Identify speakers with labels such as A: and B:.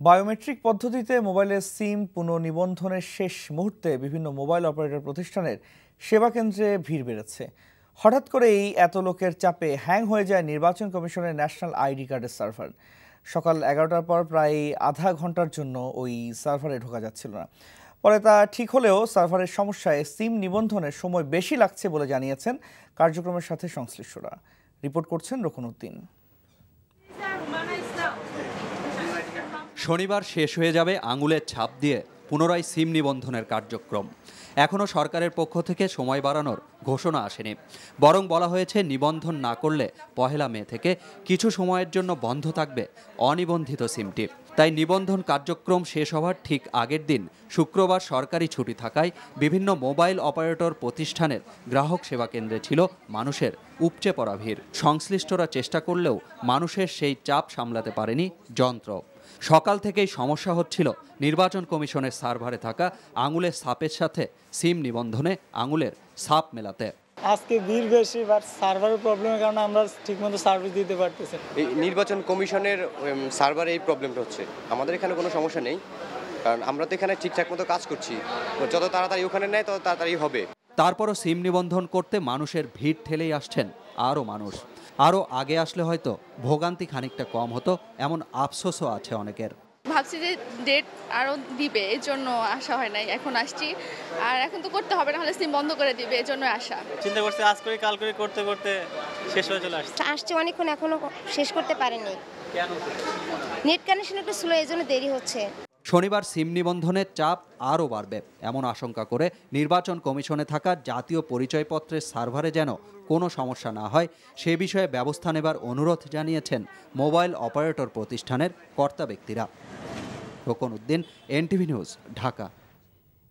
A: Biometric পদ্ধতিতে মোবাইলের সিম পুনঃনিবন্ধনের শেষ মুহূর্তে বিভিন্ন মোবাইল অপারেটর প্রতিষ্ঠানের সেবা কেন্দ্রে ভিড় বেড়েছে। হঠাৎ করেই এত লোকের চাপে হ্যাং হয়ে যায় নির্বাচন কমিশনের ন্যাশনাল আইডি কার্ডের সার্ভার। সকাল 11টার পর প্রায় আধা ঘন্টার জন্য ওই সার্ভারে ঢোকা যাচ্ছিল না। পরে তা ঠিক হলেও সার্ভারের সমস্যায় সিম নিবন্ধনের সময় বেশি লাগছে বলে জানিয়েছেন কার্যক্রমের সাথে সংশ্লিষ্টরা। রিপোর্ট করছেন রকুনউদ্দিন।
B: শনিবার শেষ হয়ে যাবে আঙুলের ছাপ দিয়ে পুনরায় সিম নিবন্ধনের কার্যক্রম। এখনও সরকারের পক্ষ থেকে সময় বাড়ানোর ঘোষণা আসেনি, বরং বলা হয়েছে নিবন্ধন না করলে 1 মে থেকে কিছু সময়ের জন্য বন্ধ থাকবে অনিবন্ধিত সিমটি। তাই নিবন্ধন কার্যক্রম শেষ হওয়ার ঠিক আগের দিন শুক্রবার সরকারি ছুটি থাকায় বিভিন্ন মোবাইল অপারেটর প্রতিষ্ঠানের গ্রাহক সেবা কেন্দ্রে ছিল মানুষের উপচে পড়া ভিড়। সংশ্লিষ্টরা চেষ্টা করলেও মানুষের সেই চাপ সামলাতে পারেনি যন্ত্র। সকাল থেকেই সমস্যা হচ্ছিল নির্বাচন কমিশনের সার্ভারে থাকা আঙুলের ছাপের সাথে সিম নিবন্ধনে আঙুলের ছাপ মেলাতে।
C: আজকে ভিড় বেশি, বাট সার্ভারের প্রবলেমের কারণে আমরা ঠিকমতো সার্ভিস দিতে পারতেছি।
D: এই নির্বাচন কমিশনের সার্ভারে এই প্রবলেমটা হচ্ছে। আমাদের এখানে কোনো সমস্যা নেই, কারণ আমরা তো এখানে ঠিকঠাক মতো কাজ করছি। যত তাড়াতাড়ি ওখানে নেয় তত তাড়াতাড়ি হবে।
B: তারপরও সিম নিবন্ধন করতে মানুষের ভিড় ঠেলেই আসছেন আরও মানুষ। আরও আগে আসলে হয়তো ভোগান্তি খানিকটা কম হতো, এমন আফসোসও আছে অনেকের।
E: ভাবছি যে ডেট আরও দিবে, এর জন্য আসা হয় নাই, এখন আসছি। আর এখন তো করতে হবে, নাহলে সিম বন্ধ করে দিবে, এর জন্য আসা।
C: চিন্তা করছি আজ করে কাল করে করতে করতে শেষ হয়ে চলে
F: আসছে অনেকক্ষণ, এখনো শেষ করতে পারেনি। নেট কানেকশন একটু স্লো, এই জন্য দেরি হচ্ছে।
B: শনিবার সিম নিবন্ধনের চাপ আরও বাড়বে এমন আশঙ্কা করে নির্বাচন কমিশনে থাকা জাতীয় পরিচয়পত্রের সার্ভারে যেন কোনো সমস্যা না হয় সে বিষয়ে ব্যবস্থা নেবার অনুরোধ জানিয়েছেন মোবাইল অপারেটর প্রতিষ্ঠানের কর্তা ব্যক্তিরা। রকুনউদ্দিন, NTV নিউজ, ঢাকা।